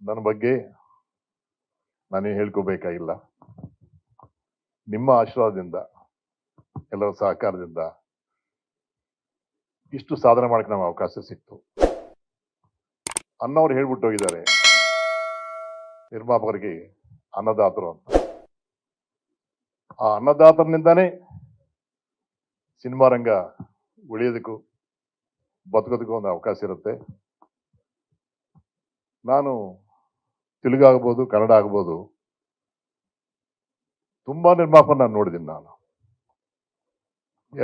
ನನ್ನ ಬಗ್ಗೆ ನಾನೇ ಹೇಳ್ಕೋಬೇಕಾಗಿಲ್ಲ. ನಿಮ್ಮ ಆಶೀರ್ವಾದದಿಂದ, ಎಲ್ಲರ ಸಹಕಾರದಿಂದ ಇಷ್ಟು ಸಾಧನೆ ಮಾಡಕ್ಕೆ ನಮ್ಗೆ ಅವಕಾಶ ಸಿಕ್ತು. ಅನ್ನೋರು ಹೇಳ್ಬಿಟ್ಟು ಹೋಗಿದ್ದಾರೆ, ನಿರ್ಮಾಪಕರಿಗೆ ಅನ್ನದಾತರು ಅಂತ. ಆ ಅನ್ನದಾತರನಿಂದಾನೇ ಸಿನಿಮಾ ರಂಗ ಉಳಿಯೋದಕ್ಕೂ ಬದುಕೋದಕ್ಕೂ ಒಂದು ಅವಕಾಶ ಇರುತ್ತೆ. ನಾನು ತೆಲುಗು ಆಗ್ಬೋದು, ಕನ್ನಡ ಆಗ್ಬೋದು, ತುಂಬಾ ನಿರ್ಮಾಪಕ ನಾನು ನೋಡಿದ್ದೀನಿ. ನಾನು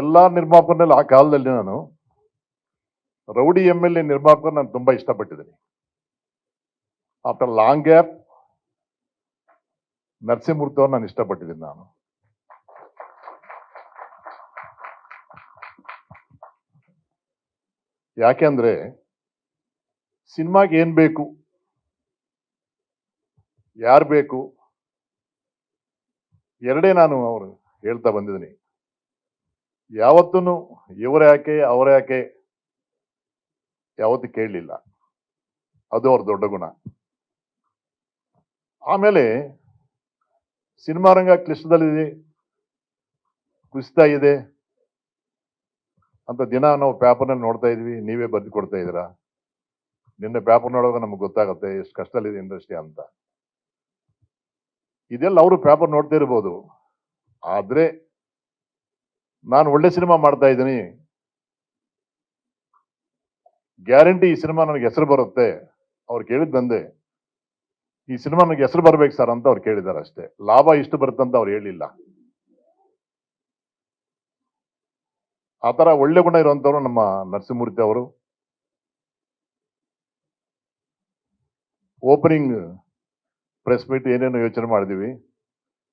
ಎಲ್ಲಾ ನಿರ್ಮಾಪಕರಲ್ಲಿ ಆ ಕಾಲದಲ್ಲಿ ನಾನು ರೌಡಿ MLA ನಿರ್ಮಾಪಕ ನಾನು ತುಂಬಾ ಇಷ್ಟಪಟ್ಟಿದ್ದೀನಿ. ಆಫ್ಟರ್ ಲಾಂಗ್ ಗ್ಯಾಪ್ ನರಸಿಂಹಮೂರ್ತಿ ಅವ್ರು ನಾನು ಇಷ್ಟಪಟ್ಟಿದ್ದೀನಿ. ನಾನು ಯಾಕೆಂದ್ರೆ ಸಿನಿಮಾಗೆ ಏನ್ ಬೇಕು, ಯಾರು ಬೇಕು, ಎರಡೇ ನಾನು ಅವರು ಹೇಳ್ತಾ ಬಂದಿದ್ದೀನಿ. ಯಾವತ್ತೂ ಇವ್ರ ಯಾಕೆ ಅವ್ರ ಯಾಕೆ ಯಾವತ್ತೂ ಕೇಳಲಿಲ್ಲ. ಅದು ಅವ್ರ ದೊಡ್ಡ ಗುಣ. ಆಮೇಲೆ ಸಿನಿಮಾ ರಂಗ ಕ್ಲಿಷ್ಟದಲ್ಲಿದೆ, ಕುಸಿತಾ ಇದೆ ಅಂತ ದಿನ ನಾವು ಪೇಪರ್ನಲ್ಲಿ ನೋಡ್ತಾ ಇದ್ವಿ. ನೀವೇ ಬರೆದು ಕೊಡ್ತಾ ಇದ್ದೀರಾ. ನಿನ್ನೆ ಪೇಪರ್ ನೋಡುವಾಗ ನಮ್ಗೆ ಗೊತ್ತಾಗುತ್ತೆ ಎಷ್ಟು ಕಷ್ಟದಲ್ಲಿದೆ ಇಂಡಸ್ಟ್ರಿ ಅಂತ. ಇದೆಲ್ಲ ಅವರು ಪೇಪರ್ ನೋಡ್ತಾ ಇರ್ಬೋದು. ಆದ್ರೆ ನಾನು ಒಳ್ಳೆ ಸಿನಿಮಾ ಮಾಡ್ತಾ ಇದ್ದೀನಿ, ಗ್ಯಾರಂಟಿ ಈ ಸಿನಿಮಾ ನನಗೆ ಹೆಸರು ಬರುತ್ತೆ. ಅವ್ರು ಕೇಳಿದ್ದಂದೆ ಈ ಸಿನಿಮಾ ನನಗೆ ಹೆಸರು ಬರ್ಬೇಕು ಸರ್ ಅಂತ ಅವ್ರು ಕೇಳಿದ್ದಾರೆ ಅಷ್ಟೇ. ಲಾಭ ಇಷ್ಟು ಬರುತ್ತಂತ ಅವ್ರು ಹೇಳಿಲ್ಲ. ಆ ತರ ಒಳ್ಳೆ ಗುಣ ಇರುವಂತವ್ರು ನಮ್ಮ ನರಸಿಂಹಮೂರ್ತಿ ಅವರು. ಓಪನಿಂಗ್ ಪ್ರೆಸ್ ಮೀಟ್ ಏನೇನೋ ಯೋಚನೆ ಮಾಡಿದೀವಿ.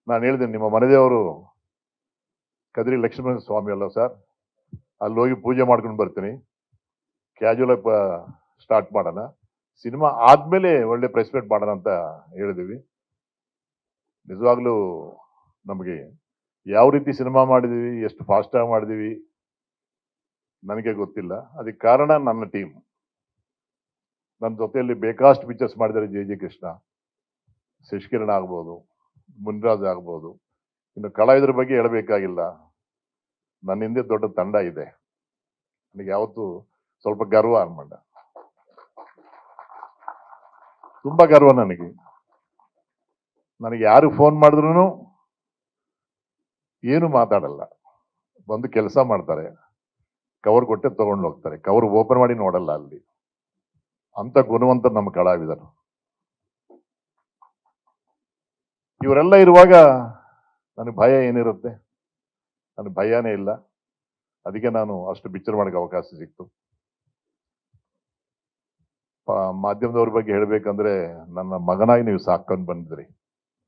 ನಾನು ಹೇಳಿದ್ದೀನಿ, ನಿಮ್ಮ ಮನೆದೇವರು ಕದ್ರಿ ಲಕ್ಷ್ಮಣ ಸ್ವಾಮಿ ಅಲ್ಲ ಸರ್, ಅಲ್ಲಿ ಹೋಗಿ ಪೂಜೆ ಮಾಡ್ಕೊಂಡು ಬರ್ತೀನಿ, ಕ್ಯಾಜುವಲ್ ಸ್ಟಾರ್ಟ್ ಮಾಡೋಣ, ಸಿನಿಮಾ ಆದ್ಮೇಲೆ ಒಳ್ಳೆ ಪ್ರೆಸ್ ಮೀಟ್ ಮಾಡೋಣ ಅಂತ ಹೇಳಿದೀವಿ. ನಿಜವಾಗ್ಲೂ ನಮಗೆ ಯಾವ ರೀತಿ ಸಿನಿಮಾ ಮಾಡಿದೀವಿ, ಎಷ್ಟು ಫಾಸ್ಟ್ ಆಗಿ ಮಾಡಿದೀವಿ ನನಗೆ ಗೊತ್ತಿಲ್ಲ. ಅದಕ್ಕೆ ಕಾರಣ ನನ್ನ ಟೀಮ್. ನನ್ನ ಜೊತೆಯಲ್ಲಿ ಬೇಕಾಷ್ಟು ಪಿಕ್ಚರ್ಸ್ ಮಾಡಿದ್ದಾರೆ. ಜೆ ಕೃಷ್ಣ, ಶಶಿಕಿರಣ ಆಗ್ಬೋದು, ಮುನ್ರಾಜ್ ಆಗ್ಬೋದು, ಇನ್ನು ಕಲಾವಿದರ ಬಗ್ಗೆ ಹೇಳಬೇಕಾಗಿಲ್ಲ. ನನ್ನ ಹಿಂದೆ ದೊಡ್ಡ ತಂಡ ಇದೆ. ನನಗೆ ಯಾವತ್ತೂ ಸ್ವಲ್ಪ ಗರ್ವ ಅನ್ಮಾಡ, ತುಂಬಾ ಗರ್ವ ನನಗೆ. ನನಗೆ ಯಾರು ಫೋನ್ ಮಾಡಿದ್ರು ಏನು ಮಾತಾಡಲ್ಲ, ಬಂದು ಕೆಲಸ ಮಾಡ್ತಾರೆ, ಕವರ್ ಕೊಟ್ಟೆ ತಗೊಂಡು ಹೋಗ್ತಾರೆ, ಕವರ್ ಓಪನ್ ಮಾಡಿ ನೋಡಲ್ಲ. ಅಲ್ಲಿ ಅಂತ ಗುಣವಂತ ನಮ್ಮ ಕಲಾವಿದರು. ಇವರೆಲ್ಲ ಇರುವಾಗ ನನಗೆ ಭಯ ಏನಿರುತ್ತೆ? ನನಗೆ ಭಯನೇ ಇಲ್ಲ. ಅದಕ್ಕೆ ನಾನು ಅಷ್ಟು ಪಿಕ್ಚರ್ ಮಾಡಕ್ಕೆ ಅವಕಾಶ ಸಿಕ್ತು. ಮಾಧ್ಯಮದವ್ರ ಬಗ್ಗೆ ಹೇಳ್ಬೇಕಂದ್ರೆ, ನನ್ನ ಮಗನಾಗಿ ನೀವು ಸಾಕೊಂಡು ಬಂದಿದ್ರಿ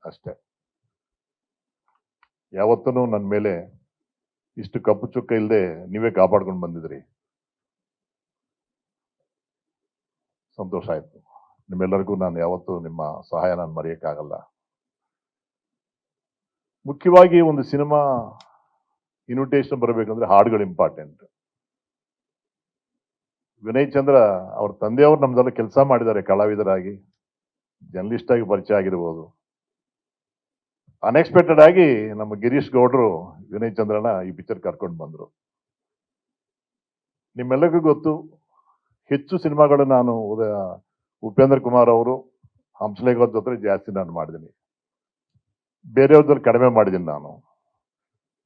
ಅಷ್ಟೇ. ಯಾವತ್ತೂ ನನ್ನ ಮೇಲೆ ಇಷ್ಟು ಕಪ್ಪು ಚುಕ್ಕ ಇಲ್ಲದೆ ನೀವೇ ಕಾಪಾಡ್ಕೊಂಡು ಬಂದಿದ್ರಿ. ಸಂತೋಷ ಆಯ್ತು. ನಿಮ್ಮೆಲ್ಲರಿಗೂ ನಾನು ಯಾವತ್ತೂ ನಿಮ್ಮ ಸಹಾಯ ನಾನು ಮರೆಯಕ್ಕಾಗಲ್ಲ. ಮುಖ್ಯವಾಗಿ ಒಂದು ಸಿನಿಮಾ ಇನ್ವಿಟೇಷನ್ ಬರಬೇಕಂದ್ರೆ ಹಾಡುಗಳು ಇಂಪಾರ್ಟೆಂಟ್. ವಿನಯ್ ಚಂದ್ರ ಅವ್ರ ತಂದೆಯವರು ನಮ್ದೆಲ್ಲ ಕೆಲಸ ಮಾಡಿದ್ದಾರೆ, ಕಲಾವಿದರಾಗಿ, ಜರ್ನಲಿಸ್ಟ್ ಆಗಿ ಪರಿಚಯ ಆಗಿರ್ಬೋದು. ಅನ್ಎಕ್ಸ್ಪೆಕ್ಟೆಡ್ ಆಗಿ ನಮ್ಮ ಗಿರೀಶ್ ಗೌಡ್ರು ವಿನಯ್ ಚಂದ್ರನ ಈ ಪಿಕ್ಚರ್ ಕರ್ಕೊಂಡು ಬಂದ್ರು. ನಿಮ್ಮೆಲ್ಲರಿಗೂ ಗೊತ್ತು, ಹೆಚ್ಚು ಸಿನಿಮಾಗಳು ನಾನು ಉಪೇಂದ್ರ ಕುಮಾರ್ ಅವರು, ಹಂಸಲೇಖ ಜೊತೆ ಜಾಸ್ತಿ ನಾನು ಮಾಡಿದ್ದೀನಿ. ಬೇರೆಯವ್ರದ್ರಲ್ಲಿ ಕಡಿಮೆ ಮಾಡಿದ್ದೀನಿ. ನಾನು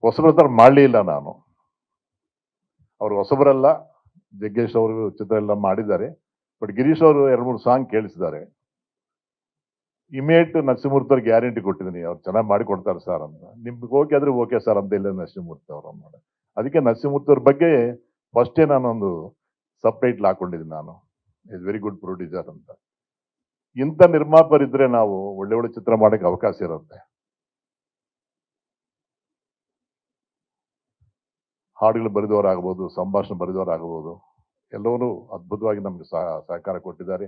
ಹೊಸಬ್ರ ತರ ಮಾಡಲೇ ಇಲ್ಲ. ನಾನು ಅವ್ರು ಹೊಸಬರಲ್ಲ, ಜಗ್ಗೇಶ್ ಅವರು ಚಿತ್ರ ಎಲ್ಲ ಮಾಡಿದ್ದಾರೆ. ಬಟ್ ಗಿರೀಶ್ ಅವರು 2-3 ಸಾಂಗ್ ಕೇಳಿಸಿದ್ದಾರೆ. ಇಮಿಡಿಯೇಟ್ ನರಸಿಂಹಮೂರ್ತಿ ಅವ್ರಿಗೆ ಗ್ಯಾರಂಟಿ ಕೊಟ್ಟಿದ್ದೀನಿ, ಅವ್ರು ಚೆನ್ನಾಗಿ ಮಾಡಿ ಕೊಡ್ತಾರೆ ಸರ್ ಅಂತ. ನಿಮ್ಗೆ ಓಕೆ ಆದ್ರೆ ಓಕೆ ಸರ್ ಅಂತ ಇಲ್ಲ ನರಸಿಂಹಮೂರ್ತಿ ಅವರು ಅನ್ನೋದು. ಅದಕ್ಕೆ ನರಸಿಂಹಮೂರ್ತಿ ಅವ್ರ ಬಗ್ಗೆ ಫಸ್ಟೇ ನಾನೊಂದು ಸಬ್ ಟೈಟ್ಲ್ ಹಾಕೊಂಡಿದ್ದೀನಿ. ನಾನು ಇಸ್ ವೆರಿ ಗುಡ್ ಪ್ರೊಡ್ಯೂಸರ್ ಅಂತ. ಇಂಥ ನಿರ್ಮಾಪಕರಿದ್ರೆ ನಾವು ಒಳ್ಳೆ ಒಳ್ಳೆ ಚಿತ್ರ ಮಾಡಕ್ಕೆ ಅವಕಾಶ ಇರುತ್ತೆ. ಹಾಡುಗಳು ಬರೆದವರಾಗ್ಬೋದು, ಸಂಭಾಷಣೆ ಬರೆದವರಾಗ್ಬೋದು, ಎಲ್ಲರೂ ಅದ್ಭುತವಾಗಿ ನಮ್ಗೆ ಸಹಕಾರ ಕೊಟ್ಟಿದ್ದಾರೆ.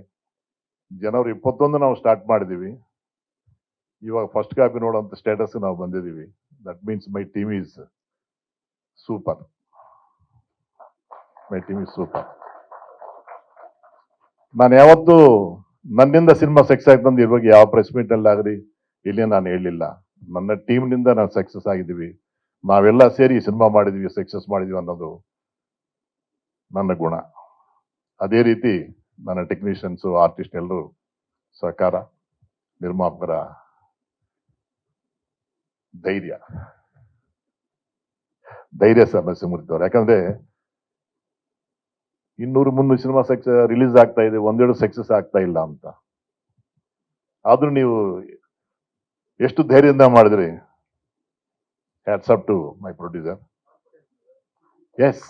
ಜನವರಿ 21 ನಾವು ಸ್ಟಾರ್ಟ್ ಮಾಡಿದೀವಿ. ಇವಾಗ ಫಸ್ಟ್ ಕಾಪಿ ನೋಡುವಂತ ಸ್ಟೇಟಸ್ ನಾವು ಬಂದಿದ್ದೀವಿ. That means my team is super. My team is super. ನಾನು ಯಾವತ್ತೂ ನನ್ನಿಂದ ಸಿನಿಮಾ ಸಕ್ಸಸ್ ಆಯ್ತು ಅಂತ ಇವಾಗ ಯಾವ ಪ್ರೆಸ್ ಮೀಟ್ ಅಲ್ಲಿ ಆಗಲಿ ಇಲ್ಲಿ ನಾನು ಹೇಳಲಿಲ್ಲ. ನನ್ನ ಟೀಮ್ನಿಂದ ನಾನು ಸಕ್ಸಸ್ ಆಗಿದ್ದೀವಿ, ನಾವೆಲ್ಲ ಸೇರಿ ಸಿನಿಮಾ ಮಾಡಿದ್ವಿ, ಸಕ್ಸಸ್ ಮಾಡಿದ್ವಿ ಅನ್ನೋದು ನನ್ನ ಗುಣ. ಅದೇ ರೀತಿ ನನ್ನ ಟೆಕ್ನಿಷಿಯನ್ಸು, ಆರ್ಟಿಸ್ಟ್ ಎಲ್ಲರೂ ಸಹಕಾರ, ನಿರ್ಮಾಪಕರ ಧೈರ್ಯ ಸರ್ ನರಸಿಂಹಮೂರ್ತಿ ಅವರು. ಯಾಕಂದ್ರೆ 200-300 ಸಿನಿಮಾ ರಿಲೀಸ್ ಆಗ್ತಾ ಇದೆ, ಒಂದೆರಡು ಸಕ್ಸಸ್ ಆಗ್ತಾ ಇಲ್ಲ ಅಂತ. ಆದ್ರೂ ನೀವು ಎಷ್ಟು ಧೈರ್ಯದಿಂದ ಮಾಡಿದ್ರಿ. Hats up to my producer. Yes,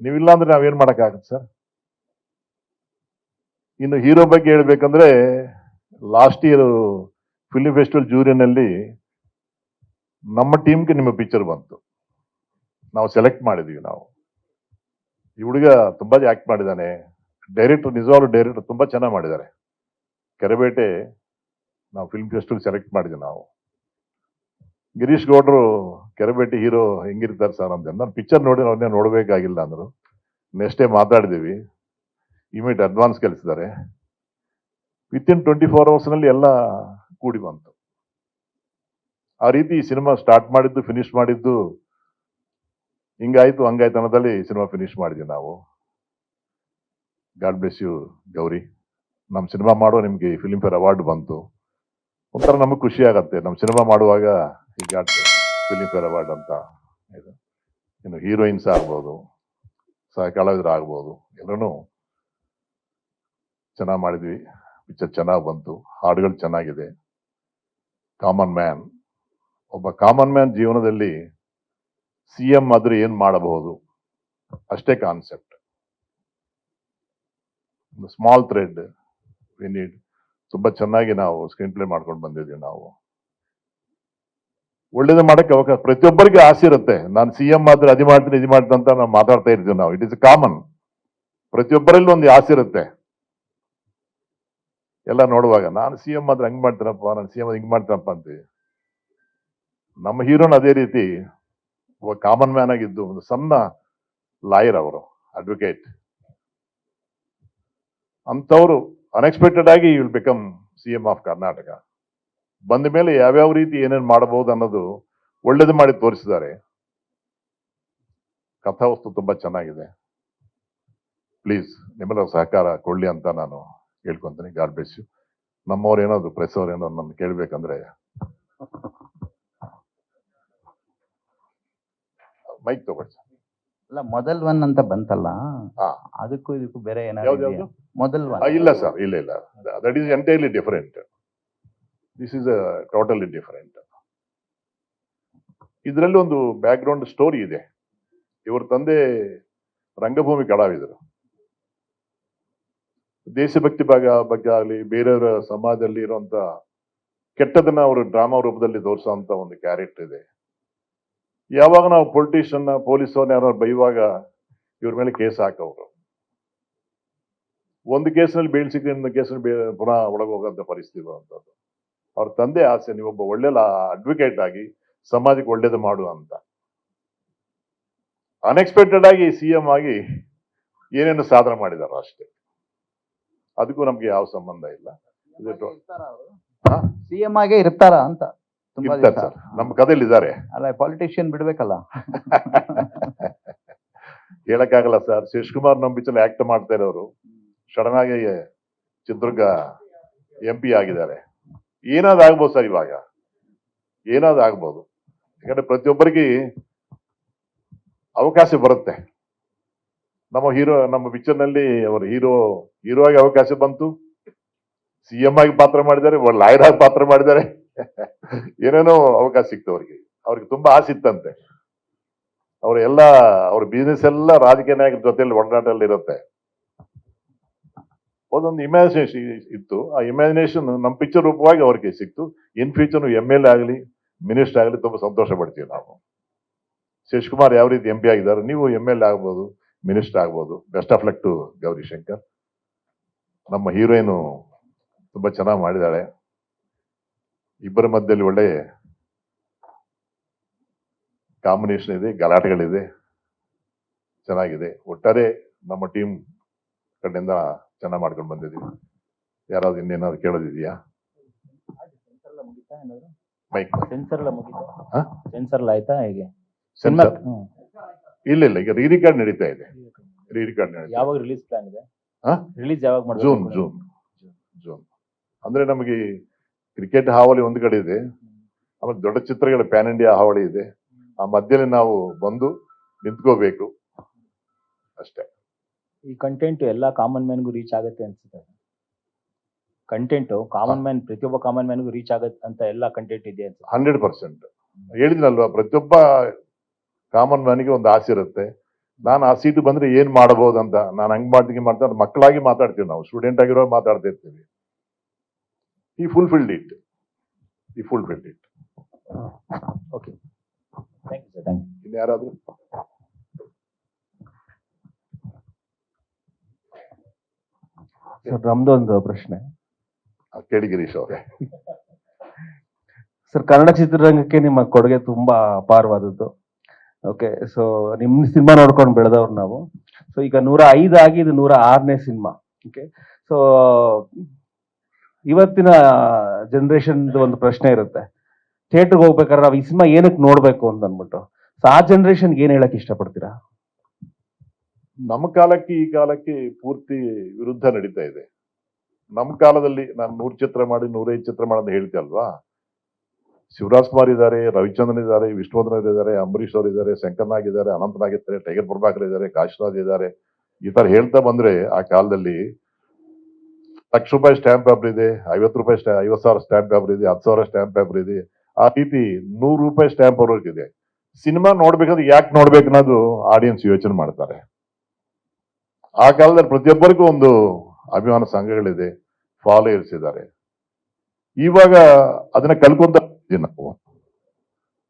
ನೀವಿಲ್ಲ ಅಂದ್ರೆ ನಾವೇನ್ ಮಾಡಕ್ಕಾಗತ್ತೆ ಸರ್. ಇನ್ನು ಹೀರೋ ಬಗ್ಗೆ ಹೇಳ್ಬೇಕಂದ್ರೆ, ಲಾಸ್ಟ್ ಇಯರ್ ಫಿಲ್ಮ್ ಫೆಸ್ಟಿವಲ್ ಜೂರಿನಲ್ಲಿ ನಮ್ಮ ಟೀಮ್ಗೆ ನಿಮ್ಮ ಪಿಕ್ಚರ್ ಬಂತು, ನಾವು ಸೆಲೆಕ್ಟ್ ಮಾಡಿದ್ವಿ. ನಾವು ಈ ಹುಡುಗ ತುಂಬಾ ಆಕ್ಟ್ ಮಾಡಿದ್ದಾನೆ, ಡೈರೆಕ್ಟರ್ ನಿಜವಾಗ್ಲೂ ಡೈರೆಕ್ಟರ್ ತುಂಬಾ ಚೆನ್ನಾಗಿ ಮಾಡಿದ್ದಾರೆ. ಕೆರೆಬೇಟೆ ನಾವು ಫಿಲ್ಮ್ ಫೆಸ್ಟಿವಲ್ ಸೆಲೆಕ್ಟ್ ಮಾಡಿದ್ವಿ ನಾವು. ಗಿರೀಶ್ ಗೌಡ್ರು ಕೆರೆಬೇಟೆ ಹೀರೋ ಹೆಂಗಿರ್ತಾರೆ ಸರ್ ಅಂತ, ನಾನು ಪಿಕ್ಚರ್ ನೋಡಿ ಅವನ್ನೇ ನೋಡ್ಬೇಕಾಗಿಲ್ಲ ಅಂದ್ರು. ನೆಕ್ಸ್ಟ್ ಡೇ ಮಾತಾಡಿದೀವಿ, ಇಮಿಡಿಯೇಟ್ ಅಡ್ವಾನ್ಸ್ ಕಳಿಸಿದ್ದಾರೆ. ವಿತಿನ್ 24 hours ನಲ್ಲಿ ಎಲ್ಲ ಕೂಡಿ ಬಂತು. ಆ ರೀತಿ ಈ ಸಿನಿಮಾ ಸ್ಟಾರ್ಟ್ ಮಾಡಿದ್ದು, ಫಿನಿಶ್ ಮಾಡಿದ್ದು ಹಿಂಗಾಯ್ತು ಹಂಗಾಯ್ತು ಅನ್ನೋದಲ್ಲಿ ಸಿನಿಮಾ ಫಿನಿಶ್ ಮಾಡಿದ್ವಿ ನಾವು. God bless you Gauri. ನಮ್ಮ ಸಿನಿಮಾ ಮಾಡೋ ನಿಮ್ಗೆ ಫಿಲ್ಮ್ ಫೇರ್ ಅವಾರ್ಡ್ ಬಂತು, ಒಂಥರ ನಮಗೆ ಖುಷಿ ಆಗತ್ತೆ. ನಮ್ಮ ಸಿನಿಮಾ ಮಾಡುವಾಗ ಈ ಗಾಡ್ ಫಿಲ್ಮ್ ಫೇರ್ ಅವಾರ್ಡ್ ಅಂತ. ಇನ್ನು ಹೀರೋಯಿನ್ಸ್ ಆಗ್ಬೋದು, ಸಹ ಕಲಾವಿದರು ಆಗ್ಬೋದು, ಎಲ್ಲರೂ ಚೆನ್ನಾಗಿ ಮಾಡಿದ್ವಿ. ಪಿಕ್ಚರ್ ಚೆನ್ನಾಗಿ ಬಂತು, ಹಾಡುಗಳು ಚೆನ್ನಾಗಿದೆ. ಕಾಮನ್ ಮ್ಯಾನ್, ಒಬ್ಬ ಕಾಮನ್ ಮ್ಯಾನ್ ಜೀವನದಲ್ಲಿ CM ಆದ್ರೆ ಏನ್ ಮಾಡಬಹುದು ಅಷ್ಟೇ concept. Small thread we need. ತುಂಬಾ ಚೆನ್ನಾಗಿ ನಾವು ಸ್ಕ್ರೀನ್ ಪ್ಲೇ ಮಾಡ್ಕೊಂಡು ಬಂದಿದ್ವಿ ನಾವು. ಒಳ್ಳೇದು ಮಾಡಕ್ಕೆ ಅವಕಾಶ, ಪ್ರತಿಯೊಬ್ಬರಿಗೆ ಆಸೆ ಇರುತ್ತೆ. ನಾನು CM ಆದ್ರೆ ಅದು ಮಾಡ್ತೀನಿ ಇದು ಮಾಡ್ತೀನಿ ಅಂತ ನಾವು ಮಾತಾಡ್ತಾ ಇರ್ತೀವಿ ನಾವು. ಇಟ್ ಇಸ್ ಕಾಮನ್, ಪ್ರತಿಯೊಬ್ಬರಲ್ಲಿ ಒಂದು ಆಸೆ ಇರುತ್ತೆ. ಎಲ್ಲ ನೋಡುವಾಗ ನಾನು CM ಆದ್ರೆ ಹಂಗ್ ಮಾಡ್ತೀನಪ್ಪ, ನಾನು CM ಹಿಂಗ್ ಮಾಡ್ತೀನಪ್ಪ ಅಂತೀವಿ. ನಮ್ಮ ಹೀರೋನ್ ಅದೇ ರೀತಿ ಒಬ್ಬ ಕಾಮನ್ ಮ್ಯಾನ್ ಆಗಿದ್ದು, ಒಂದು ಸಣ್ಣ ಲಾಯರ್, ಅವರು ಅಡ್ವೊಕೇಟ್. ಅಂತವರು ಅನ್ಎಕ್ಸ್ಪೆಕ್ಟೆಡ್ ಆಗಿ will become CM of Karnataka. ಬಂದ ಮೇಲೆ ಯಾವ್ಯಾವ ರೀತಿ ಏನೇನು ಮಾಡಬಹುದು ಅನ್ನೋದು ಒಳ್ಳೇದು ಮಾಡಿ ತೋರಿಸಿದ್ದಾರೆ. ಕಥಾವಸ್ತು ತುಂಬಾ ಚೆನ್ನಾಗಿದೆ. ಪ್ಲೀಸ್ ನಿಮ್ಮೆಲ್ಲರ ಸಹಕಾರ ಕೊಡ್ಲಿ ಅಂತ ನಾನು ಕೇಳ್ಕೊಂತೀನಿ. God bless you. ನಮ್ಮವ್ರು ಏನಾದ್ರು ಪ್ರೆಸ್ ಅವ್ರು ಏನಾದ್ರು ನನ್ನ ಕೇಳ್ಬೇಕಂದ್ರೆ ಮೈಕ್ ತಗೊಳ್ಳಿ. ಅಲ್ಲ, ಮೊದಲ್ ಒನ್ ಅಂತ ಬಂತಲ್ಲ, ಹಾ, ಅದಕ್ಕೂ ಇದಕ್ಕೂ ಬೇರೆ ಯಾವ್ದು? ಏನಾದ್ರು ಮೊದಲ್ ಒನ್? ಇಲ್ಲ ಸರ್, ಇಲ್ಲ ಇಲ್ಲ, that is entirely different. This is totally different. ಇದರಲ್ಲಿ ಒಂದು ಬ್ಯಾಕ್ ಗ್ರೌಂಡ್ ಸ್ಟೋರಿ ಇದೆ. ಇವ್ರ ತಂದೆ ರಂಗಭೂಮಿ ಕಲಾವಿದರು. ದೇಶಭಕ್ತಿ ಬಗ್ಗೆ ಆಗಲಿ, ಬೇರೆಯವರ ಸಮಾಜದಲ್ಲಿ ಇರುವಂತ ಕೆಟ್ಟದನ್ನ ಅವರು ಡ್ರಾಮಾ ರೂಪದಲ್ಲಿ ತೋರಿಸುವಂತ ಒಂದು ಕ್ಯಾರೆಕ್ಟರ್ ಇದೆ. ಯಾವಾಗ ನಾವು ಪೊಲಿಟಿಷಿಯನ್, ಪೊಲೀಸವ್ರನ್ನ ಯಾರು ಬೈಯುವಾಗ ಇವ್ರ ಮೇಲೆ ಕೇಸ್ ಹಾಕವ್ರು. ಒಂದು ಕೇಸ್ನಲ್ಲಿ ಬೇಲ್ ಸಿಕ್ಕಿ ಇನ್ನೊಂದು ಕೇಸ್ನಲ್ಲಿ ಪುನಃ ಒಳಗೆ ಹೋಗೋಂಥ ಪರಿಸ್ಥಿತಿ ಬರುವಂಥದ್ದು. ಅವ್ರ ತಂದೆ ಆಸೆ, ನೀವೊಬ್ಬ ಒಳ್ಳೆ ಅಡ್ವೊಕೇಟ್ ಆಗಿ ಸಮಾಜಕ್ಕೆ ಒಳ್ಳೇದು ಮಾಡು ಅಂತ. ಅನ್ಎಕ್ಸ್ಪೆಕ್ಟೆಡ್ ಆಗಿ CM ಆಗಿ ಏನೇನು ಸಾಧನೆ ಮಾಡಿದಾರ ಅಷ್ಟೇ. ಅದಕ್ಕೂ ನಮ್ಗೆ ಯಾವ ಸಂಬಂಧ ಇಲ್ಲ. CM ಆಗೇ ಇರ್ತಾರ ಅಂತ ತುಂಬಾ ಇರ್ತಾರೆ ಸರ್, ನಮ್ಮ ಕಥೆಯಲ್ಲಿ ಇದ್ದಾರೆ. ಅಲ್ಲ, ಪಾಲಿಟಿಷಿಯನ್ ಬಿಡ್ಬೇಕಲ್ಲ. ಹೇಳಕ್ಕಾಗಲ್ಲ ಸರ್. ಶೇಷ್ಕುಮಾರ್ ನಮ್ಮ ಪಿಕ್ಚರ್ ಆಕ್ಟ್ ಮಾಡ್ತಾ ಇರೋರು ಸಡನ್ ಆಗಿ ಚಿತ್ರದುರ್ಗ MP ಆಗಿದ್ದಾರೆ. ಏನಾದ್ರು ಆಗ್ಬೋದು ಸರ್, ಇವಾಗ ಏನಾದ್ರು ಆಗ್ಬೋದು. ಯಾಕಂದ್ರೆ ಪ್ರತಿಯೊಬ್ಬರಿಗೆ ಅವಕಾಶ ಬರುತ್ತೆ. ನಮ್ಮ ಪಿಕ್ಚರ್ ನಲ್ಲಿ ಅವರು ಹೀರೋ ಆಗಿ ಅವಕಾಶ ಬಂತು, CM ಆಗಿ ಪಾತ್ರ ಮಾಡಿದ್ದಾರೆ, ಲಾಯರ್ ಆಗಿ ಪಾತ್ರ ಮಾಡಿದ್ದಾರೆ. ಏನೇನೋ ಅವಕಾಶ ಸಿಕ್ತು ಅವ್ರಿಗೆ ತುಂಬಾ ಆಸೆ ಇತ್ತಂತೆ. ಅವ್ರ ಬಿಸ್ನೆಸ್ ಎಲ್ಲ ರಾಜಕೀಯ ನಾಯಕರ ಜೊತೆಯಲ್ಲಿ ಒಡನಾಟಲ್ಲಿ ಇರುತ್ತೆ. ಒಂದೊಂದು ಇಮ್ಯಾಜಿನೇಷನ್ ಇತ್ತು. ಆ ಇಮ್ಯಾಜಿನೇಷನ್ ನಮ್ಮ ಪಿಕ್ಚರ್ ರೂಪವಾಗಿ ಅವ್ರಿಗೆ ಸಿಕ್ತು. ಇನ್ ಫ್ಯೂಚರ್ MLA ಆಗಲಿ, ಮಿನಿಸ್ಟರ್ ಆಗಲಿ ತುಂಬಾ ಸಂತೋಷ ಪಡ್ತೀವಿ ನಾವು. ಶೇಷ್ಕುಮಾರ್ ಯಾವ ರೀತಿ MP ಆಗಿದ್ದಾರೆ, ನೀವು MLA ಆಗ್ಬೋದು, ಮಿನಿಸ್ಟರ್ ಆಗ್ಬೋದು. Best of luck to Gauri Shankar. ನಮ್ಮ ಹೀರೋಯಿನ್ ತುಂಬಾ ಚೆನ್ನಾಗಿ ಮಾಡಿದ್ದಾಳೆ. ಇಬ್ಬರ ಮಧ್ಯದಲ್ಲಿ ಒಳ್ಳೆ ಕಾಂಬಿನೇಷನ್ ಇದೆ, ಗಲಾಟೆಗಳಿದೆ, ಚೆನ್ನಾಗಿದೆ. ಒಟ್ಟಾರೆ ನಮ್ಮ ಟೀಮ್ ಕಡೆಯಿಂದ ಚೆನ್ನಾಗಿ ಮಾಡ್ಕೊಂಡು ಬಂದಿದ್ದೀವಿ. ಯಾರಾದ್ರು ಇನ್ನೇನಾದ್ರು ಕೇಳೋದಿದೆಯಾ? ಮೈಕ್ ಸೆನ್ಸರ್ ಎಲ್ಲ ಮುಗಿತಾ? ಹಾ? ಸೆನ್ಸರ್ ಎಲ್ಲ ಆಯ್ತಾ ಹೇಗೆ? ಸೆನ್ಸರ್ ಇಲ್ಲ ಈಗ ರೀ ರಿಕಾರ್ಡ್ ನಡೀತಾ ಇದೆ. ರೀ ರಿಕಾರ್ಡ್ ನಡೀತಾ ಯಾವಾಗ ರಿಲೀಸ್ ಪ್ಲಾನ್ ಇದೆ? ಹಾ? ರಿಲೀಸ್ ಯಾವಾಗ ಮಾಡ್ಬೇಕು? ಜೂನ್ ಅಂದ್ರೆ ನಮಗೆ ಕ್ರಿಕೆಟ್ ಹಾವಳಿ ಒಂದು ಕಡೆ ಇದೆ, ಆಮೇಲೆ ದೊಡ್ಡ ಚಿತ್ರಗಳ ಪ್ಯಾನ್ ಇಂಡಿಯಾ ಹಾವಳಿ ಇದೆ. ಆ ಮಧ್ಯದಲ್ಲಿ ನಾವು ಬಂದು ನಿಂತ್ಕೋಬೇಕು ಅಷ್ಟೇ. ಈ ಕಂಟೆಂಟ್ ಎಲ್ಲ ಕಾಮನ್ ಮ್ಯಾನ್ಗೂ ರೀಚ್ ಆಗುತ್ತೆ ಅನ್ಸುತ್ತೆ. ಕಂಟೆಂಟ್ ಕಾಮನ್ ಮ್ಯಾನ್, ಪ್ರತಿಯೊಬ್ಬ ಕಾಮನ್ ಮ್ಯಾನ್ಗೂ ರೀಚ್ ಆಗತ್ತೆ ಅಂತ ಎಲ್ಲ ಕಂಟೆಂಟ್ ಇದೆ ಅನ್ಸುತ್ತೆ. 100% ಹೇಳಿದ್ನಲ್ವಾ, ಪ್ರತಿಯೊಬ್ಬ ಕಾಮನ್ ಮ್ಯಾನ್ಗೆ ಒಂದು ಆಸೆ ಇರುತ್ತೆ. ನಾನು ಆ ಸೀಟು ಬಂದ್ರೆ ಏನ್ ಮಾಡಬಹುದು ಅಂತ. ನಾನು ಹಂಗ್ ಮಾಡ್ತೀನಿ ಮಾಡ್ತಾರೆ, ಮಕ್ಕಳಾಗಿ ಮಾತಾಡ್ತೀವಿ, ನಾವು ಸ್ಟೂಡೆಂಟ್ ಆಗಿರೋ ಮಾತಾಡ್ತಾ ಇರ್ತೀವಿ. ಈ fulfilled it. Okay, thank you sir. Thank you. ಇನ್ಯಾರಾದ್ರೂ? ಸರ್, ನಮ್ದು ಒಂದು ಪ್ರಶ್ನೆ. ಕೇಳಿ ಗಿರೀಶ್ ಅವರೇ. ಸರ್, ಕನ್ನಡ ಚಿತ್ರರಂಗಕ್ಕೆ ನಿಮ್ಮ ಕೊಡುಗೆ ತುಂಬಾ ಅಪಾರವಾದದ್ದು. ಓಕೆ, ಸೊ ನಿಮ್ ಸಿನಿಮಾ ನೋಡ್ಕೊಂಡು ಬೆಳೆದವ್ರು ನಾವು. ಸೊ ಈಗ 105 ಆಗಿ ಇದು 106ನೇ ಸಿನಿಮಾ. ಓಕೆ, ಸೊ ಇವತ್ತಿನ ಜನರೇಷನ್ ಒಂದು ಪ್ರಶ್ನೆ ಇರುತ್ತೆ, ಥಿಯೇಟರ್ಗೆ ಹೋಗ್ಬೇಕಾದ್ರೆ ನಾವು ಈ ಸಿನಿಮಾ ಏನಕ್ಕೆ ನೋಡ್ಬೇಕು ಅಂತ ಅಂದ್ಬಿಟ್ಟು. ಸೊ ಆ ಜನರೇಷನ್ಗೆ ಏನ್ ಹೇಳಕ್ ಇಷ್ಟಪಡ್ತೀರಾ? ನಮ್ಮ ಕಾಲಕ್ಕೆ ಈ ಕಾಲಕ್ಕೆ ಪೂರ್ತಿ ವಿರುದ್ಧ ನಡೀತಾ ಇದೆ. ನಮ್ಮ ಕಾಲದಲ್ಲಿ ನಾನು 100 ಚಿತ್ರ ಮಾಡಿ 105 ಚಿತ್ರ ಮಾಡೋದು ಹೇಳ್ತೆ ಅಲ್ವಾ. ಶಿವರಾಜ್ ಕುಮಾರ್ ಇದ್ದಾರೆ, ರವಿಚಂದ್ರನ್ ಇದ್ದಾರೆ, ವಿಷ್ಣುವರ್ಧನ್ ಇದ್ದಾರೆ, ಅಂಬರೀಶ್ ಅವರು ಇದ್ದಾರೆ, ಶಂಕರ್ನಾಗ್ ಇದ್ದಾರೆ, ಅನಂತನಾಗ್ ಇದ್ದಾರೆ, ಟೈಗರ್ ಪ್ರಭಾಕರ್ ಇದ್ದಾರೆ, ಕಾಶಿರಾಜ್ ಇದ್ದಾರೆ. ಈ ತರ ಹೇಳ್ತಾ ಬಂದ್ರೆ ಆ ಕಾಲದಲ್ಲಿ ₹1,00,000 ಸ್ಟ್ಯಾಂಪ್ ಪೇಪರ್ ಇದೆ, ₹50,000 ಸ್ಟ್ಯಾಂಪ್ ಪೇಪರ್ ಇದೆ, ₹10,000 ಸ್ಟ್ಯಾಂಪ್ ಪೇಪರ್ ಇದೆ. ಆ ರೀತಿ ₹100 ಸ್ಟ್ಯಾಂಪ್ ಪೇಪರ್ ಇದೆ. ಸಿನಿಮಾ ನೋಡ್ಬೇಕಾದ್ರೆ ಯಾಕೆ ನೋಡ್ಬೇಕು ಅನ್ನೋದು ಆಡಿಯನ್ಸ್ ಯೋಚನೆ ಮಾಡ್ತಾರೆ. ಆ ಕಾಲದಲ್ಲಿ ಪ್ರತಿಯೊಬ್ಬರಿಗೂ ಒಂದು ಅಭಿಮಾನ ಸಂಘಗಳಿದೆ, ಫಾಲೋಯರ್ಸ್ ಇದ್ದಾರೆ. ಇವಾಗ ಅದನ್ನ ಕಲ್ಕೊಂತ ನಾವು.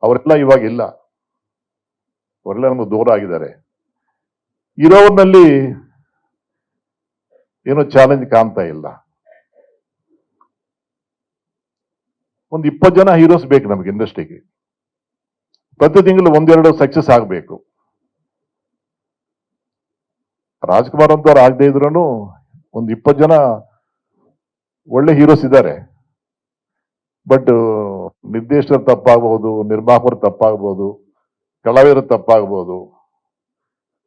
ಅವರೆಲ್ಲ ಇವಾಗ ಇಲ್ಲ, ಅವರೆಲ್ಲ ನಮ್ಗೆ ದೂರ ಆಗಿದ್ದಾರೆ. ಇರೋರ್ನಲ್ಲಿ ಏನೋ ಚಾಲೆಂಜ್ ಕಾಣ್ತಾ ಇಲ್ಲ. ಒಂದು 20 ಜನ ಹೀರೋಸ್ ಬೇಕು ನಮಗೆ ಇಂಡಸ್ಟ್ರಿಗೆ. ಪ್ರತಿ ತಿಂಗಳು 1-2 ಸಕ್ಸಸ್ ಆಗಬೇಕು. ರಾಜ್ಕುಮಾರ್ ಅಂತವ್ರು ಆಗದೆ ಇದ್ರು ಒಂದು 20 ಜನ ಒಳ್ಳೆ ಹೀರೋಸ್ ಇದ್ದಾರೆ. ಬಟ್ ನಿರ್ದೇಶಕರು ತಪ್ಪಾಗಬಹುದು, ನಿರ್ಮಾಪಕರು ತಪ್ಪಾಗಬಹುದು, ಕಲಾವಿದರು ತಪ್ಪಾಗಬಹುದು.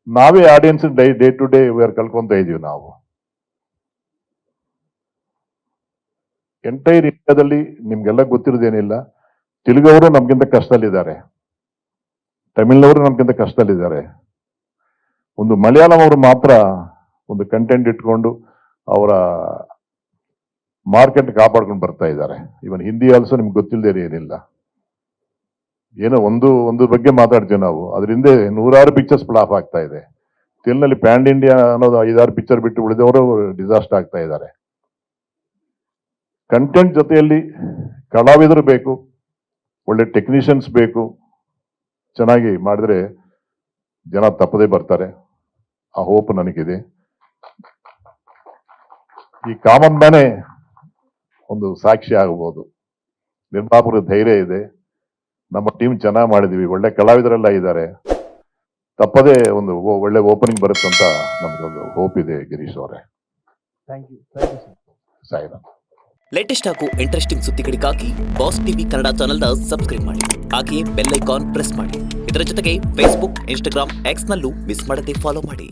ನಾವೇ ಆಡಿಯನ್ಸ್ ಡೇ ಟು ಡೇ ಕಲ್ಕೊಂತ ಇದೀವಿ ನಾವು. ಎಂಟೈರ್ ಇಂಡಿಯಾದಲ್ಲಿ ನಿಮ್ಗೆಲ್ಲ ಗೊತ್ತಿರೋದೇನಿಲ್ಲ, ತೆಲುಗವರು ನಮ್ಗಿಂತ ಕಷ್ಟದಲ್ಲಿದ್ದಾರೆ, ತಮಿಳ್ನವರು ನಮ್ಗಿಂತ ಕಷ್ಟದಲ್ಲಿದ್ದಾರೆ. ಒಂದು ಮಲಯಾಳಂ ಅವರು ಮಾತ್ರ ಒಂದು ಕಂಟೆಂಟ್ ಇಟ್ಕೊಂಡು ಅವರ ಮಾರ್ಕೆಟ್ ಕಾಪಾಡ್ಕೊಂಡು ಬರ್ತಾ ಇದ್ದಾರೆ. ಇವನ್ ಹಿಂದಿ ಆಲ್ಸೋ ನಿಮ್ಗೆ ಗೊತ್ತಿಲ್ಲದೆ ಏನಿಲ್ಲ. ಏನೋ ಒಂದು ಬಗ್ಗೆ ಮಾತಾಡ್ತೀವಿ ನಾವು, ಅದರಿಂದ 106 ಪಿಕ್ಚರ್ಸ್ ಫ್ಲಾಪ್ ಆಗ್ತಾ ಇದೆ. ತೆಲುಗಿನಲ್ಲಿ ಪ್ಯಾನ್ ಇಂಡಿಯಾ ಅನ್ನೋದು 5-6 ಪಿಕ್ಚರ್ ಬಿಟ್ಟು ಉಳಿದವರು ಡಿಸಾಸ್ಟರ್ ಆಗ್ತಾ ಇದ್ದಾರೆ. ಕಂಟೆಂಟ್ ಜೊತೆಯಲ್ಲಿ ಕಲಾವಿದರು ಬೇಕು, ಒಳ್ಳೆ ಟೆಕ್ನಿಷಿಯನ್ಸ್ ಬೇಕು. ಚೆನ್ನಾಗಿ ಮಾಡಿದ್ರೆ ಜನ ತಪ್ಪದೇ ಬರ್ತಾರೆ. ಆ ಹೋಪ್ ನನಗಿದೆ. ಈ ಕಾಮನ್ ಮ್ಯಾನೇ ಒಂದು ಸಾಕ್ಷಿ ಆಗಬಹುದು. ನಿರ್ಮಾಪಕರ ಧೈರ್ಯ ಇದೆ, ನಮ್ಮ ಟೀಮ್ ಚೆನ್ನಾಗಿ ಮಾಡಿದೀವಿ, ಒಳ್ಳೆ ಕಲಾವಿದರೆಲ್ಲ ಇದ್ದಾರೆ. ತಪ್ಪದೇ ಒಂದು ಒಳ್ಳೆ ಓಪನಿಂಗ್ ಬರುತ್ತೆ ಅಂತ ನಮಗೊಂದು ಹೋಪ್ ಇದೆ ಗಿರೀಶ್ ಅವರೇ. Thank you Sairam. ಲೇಟೆಸ್ಟ್ ಹಾಗೂ ಇಂಟ್ರೆಸ್ಟಿಂಗ್ ಸುದ್ದಿಗಳಿಗಾಗಿ ಬಾಸ್ ಟಿವಿ ಕನ್ನಡ ಚಾನೆಲ್ನ ಸಬ್ಸ್ಕ್ರೈಬ್ ಮಾಡಿ. ಹಾಗೆಯೇ ಬೆಲ್ ಐಕಾನ್ ಪ್ರೆಸ್ ಮಾಡಿ. ಇದರ ಜೊತೆಗೆ ಫೇಸ್ಬುಕ್, ಇನ್ಸ್ಟಾಗ್ರಾಮ್, ಎಕ್ಸ್ನಲ್ಲೂ ಮಿಸ್ ಮಾಡದೆ ಫಾಲೋ ಮಾಡಿ.